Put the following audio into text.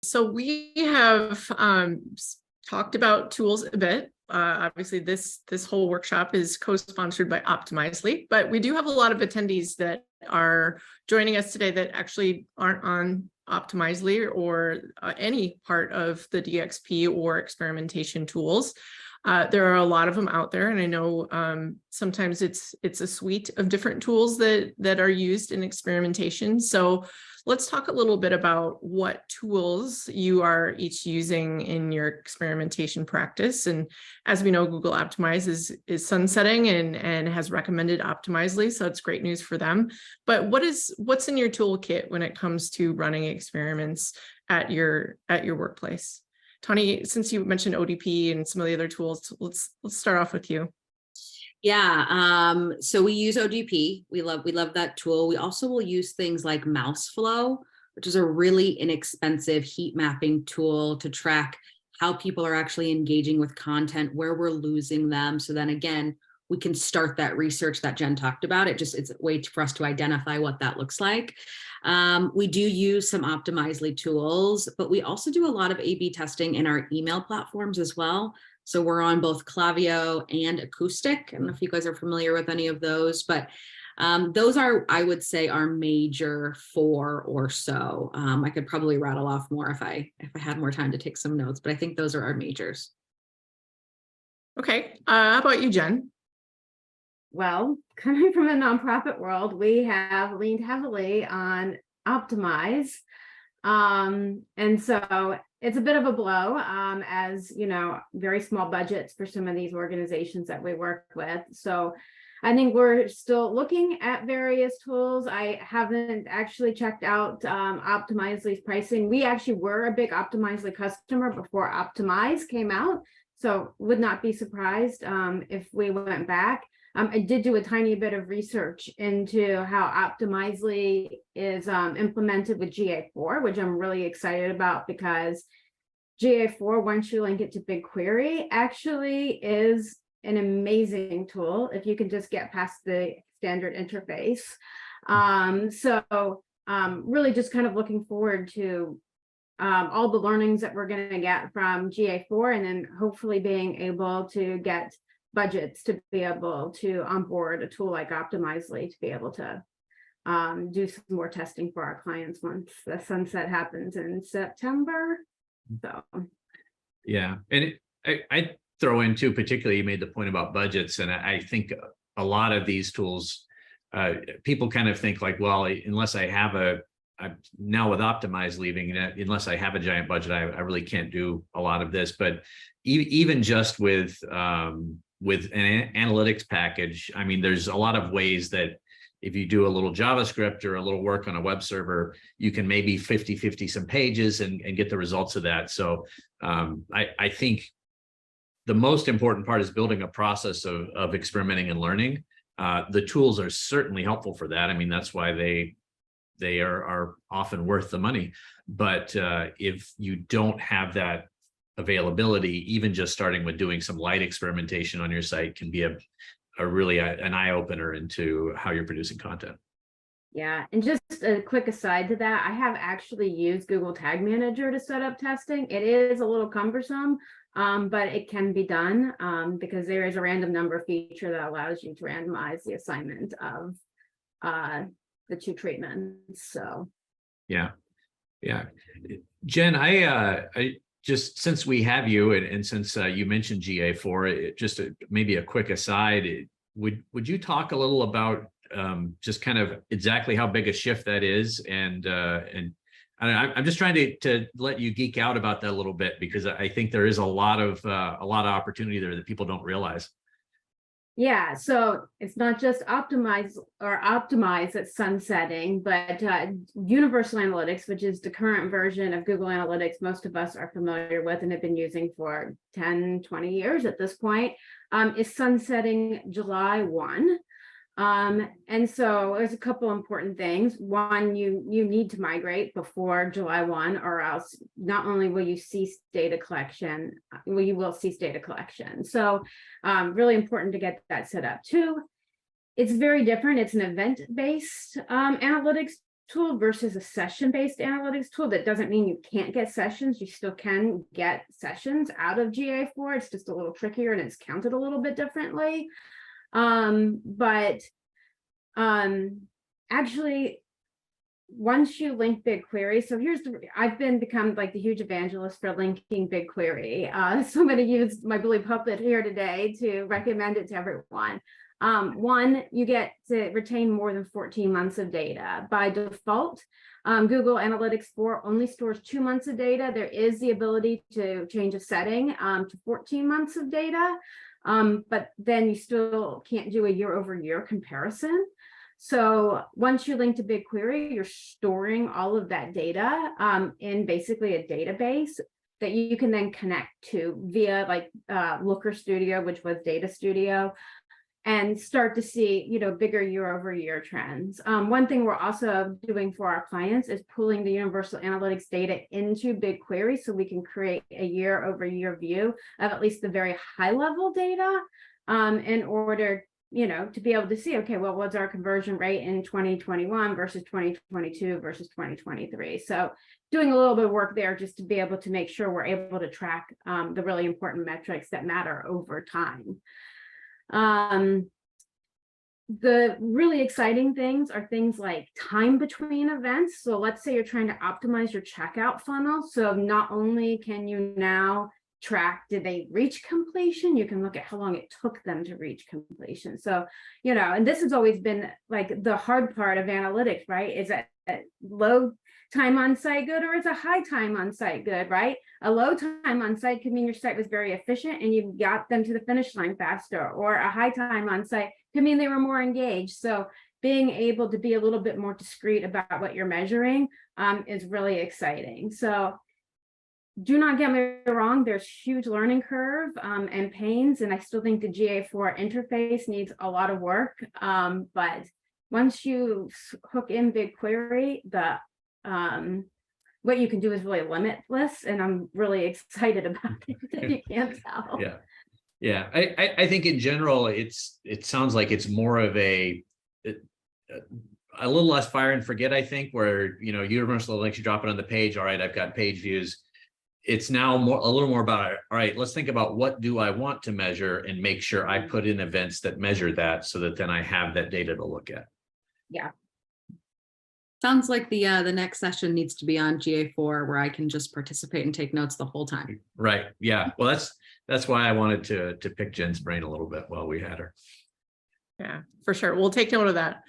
So we have talked about tools a bit. Obviously, this whole workshop is co-sponsored by Optimizely, but we do have a lot of attendees that are joining us today that actually aren't on Optimizely or any part of the DXP or experimentation tools. There are a lot of them out there, and I know sometimes it's a suite of different tools that are used in experimentation. So let's talk a little bit about what tools you are each using in your experimentation practice. And as we know, Google Optimize is sunsetting and has recommended Optimizely, so it's great news for them. But what's in your toolkit when it comes to running experiments at your workplace? Tawny, since you mentioned ODP and some of the other tools, let's start off with you. Yeah, so we use ODP. We love that tool. We also will use things like MouseFlow, which is a really inexpensive heat mapping tool to track how people are actually engaging with content, where we're losing them. So then again, we can start that research that Jen talked about. It's a way for us to identify what that looks like. We do use some Optimizely tools, but we also do a lot of A/B testing in our email platforms as well. So we're on both Klaviyo and Acoustic. I don't know if you guys are familiar with any of those, but those are, I would say, our major 4 or so. I could probably rattle off more if I had more time to take some notes, but I think those are our majors. Okay, how about you, Jen? Well, coming from a nonprofit world, we have leaned heavily on Optimize. And so it's a bit of a blow, as you know, very small budgets for some of these organizations that we work with. So I think we're still looking at various tools. I haven't actually checked out Optimizely's pricing. We actually were a big Optimizely customer before Optimize came out, so would not be surprised if we went back. I did do a tiny bit of research into how Optimizely is implemented with GA4, which I'm really excited about, because GA4, once you link it to BigQuery, actually is an amazing tool if you can just get past the standard interface. Really just kind of looking forward to all the learnings that we're going to get from GA4, and then hopefully being able to get budgets to be able to onboard a tool like Optimizely to be able to do some more testing for our clients once the sunset happens in September. So yeah, and I throw in too, particularly you made the point about budgets, and I think a lot of these tools, people kind of think like, well, unless I have now with Optimize leaving, unless I have a giant budget, I really can't do a lot of this. But even just with an analytics package, I mean, there's a lot of ways that if you do a little JavaScript or a little work on a web server, you can maybe 50 some pages and get the results of that. So I think the most important part is building a process of experimenting and learning. The tools are certainly helpful for that. I mean, that's why they are often worth the money. But if you don't have that availability, even just starting with doing some light experimentation on your site can be really an eye-opener into how you're producing content. yeah, and just a quick aside to that, I have actually used Google Tag Manager to set up testing. It is a little cumbersome, but it can be done because there is a random number feature that allows you to randomize the assignment of the 2 treatments. So yeah. Jen, I just, since we have you and since you mentioned GA4, maybe a quick aside, would you talk a little about just kind of exactly how big a shift that is, and I'm just trying to let you geek out about that a little bit, because I think there is a lot of opportunity there that people don't realize. Yeah, so it's not just Optimize that's sunsetting, but Universal Analytics, which is the current version of Google Analytics most of us are familiar with and have been using for 10, 20 years at this point, is sunsetting July 1. And so there's a couple important things. One, you need to migrate before July 1, or else not only will you cease data collection, you will cease data collection. So really important to get that set up too. It's very different. It's an event-based analytics tool versus a session-based analytics tool. That doesn't mean you can't get sessions. You still can get sessions out of GA4. It's just a little trickier and it's counted a little bit differently. Actually, once you link BigQuery, so I've become like the huge evangelist for linking BigQuery. Somebody used my Blue Puppet here today to recommend it to everyone. One, you get to retain more than 14 months of data. By default, Google Analytics 4 only stores 2 months of data. There is the ability to change a setting to 14 months of data, but then you still can't do a year-over-year comparison. So once you link to BigQuery, you're storing all of that data in basically a database that you can then connect to via like Looker Studio, which was Data Studio, and start to see, you know, bigger year-over-year trends. One thing we're also doing for our clients is pulling the Universal Analytics data into BigQuery so we can create a year-over-year view of at least the very high-level data in order, you know, to be able to see, okay, well, what's our conversion rate in 2021 versus 2022 versus 2023? So doing a little bit of work there just to be able to make sure we're able to track the really important metrics that matter over time. The really exciting things are things like time between events. So let's say you're trying to optimize your checkout funnel. So not only can you now track, did they reach completion? You can look at how long it took them to reach completion. So, you know, and this has always been like the hard part of analytics, right? Is that low time on site good or is a high time on site good, right? A low time on site could mean your site was very efficient and you got them to the finish line faster, or a high time on site could mean they were more engaged. So being able to be a little bit more discreet about what you're measuring is really exciting. So do not get me wrong, there's huge learning curve and pains, and I still think the GA4 interface needs a lot of work. But once you hook in BigQuery, what you can do is really limitless, and I'm really excited about it, if you can't tell. Yeah. I think in general, it sounds like it's more of a little less fire and forget, I think, where, you know, Universal Analytics, you drop it on the page. All right, I've got page views. It's now a little more about, all right, let's think about what do I want to measure and make sure I put in events that measure that so that then I have that data to look at. Yeah. Sounds like the next session needs to be on GA4 where I can just participate and take notes the whole time. Right. Yeah. Well, that's why I wanted to pick Jen's brain a little bit while we had her. Yeah, for sure. We'll take note of that.